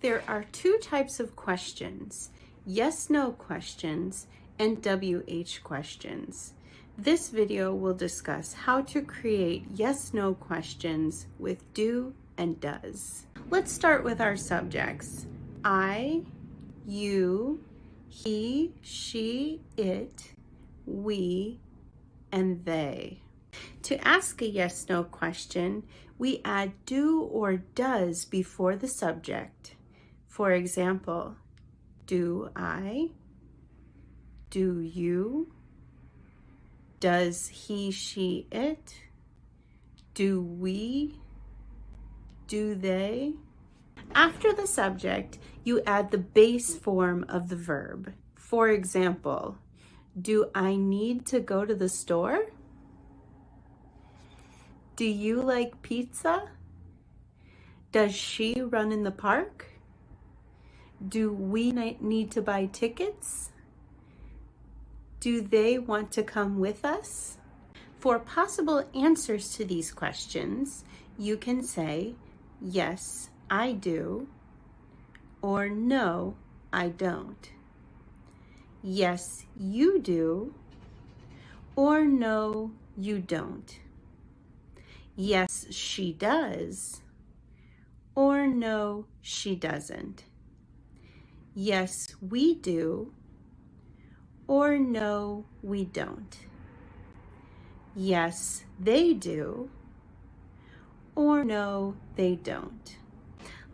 There are two types of questions, yes/no questions and WH questions. This video will discuss how to create yes/no questions with do and does. Let's start with our subjects. I, you, he, she, it, we, and they. To ask a yes/no question, we add do or does before the subject. For example, do I? Do you? Does he, she, it? Do we? Do they? After the subject, you add the base form of the verb. For example, do I need to go to the store? Do you like pizza? Does she run in the park? Do we need to buy tickets? Do they want to come with us? For possible answers to these questions, you can say, yes, I do, or no, I don't. Yes, you do, or no, you don't. Yes, she does, or no, she doesn't. Yes, we do, or no, we don't. Yes, they do, or no, they don't.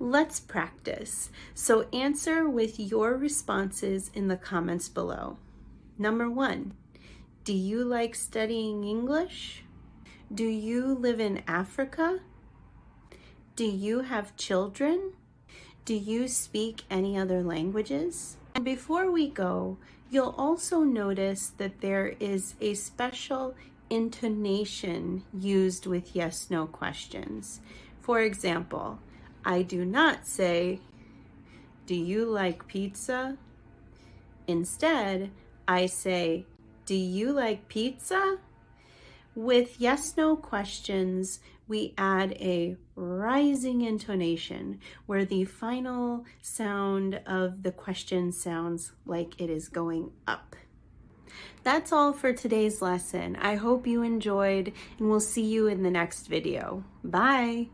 Let's practice. So answer with your responses in the comments below. Number 1, do you like studying English? Do you live in Africa? Do you have children? Do you speak any other languages? And before we go, you'll also notice that there is a special intonation used with yes/no questions. For example, I do not say, do you like pizza? Instead, I say, do you like pizza? With yes/no questions, we add a rising intonation where the final sound of the question sounds like it is going up. That's all for today's lesson. I hope you enjoyed, and we'll see you in the next video. Bye!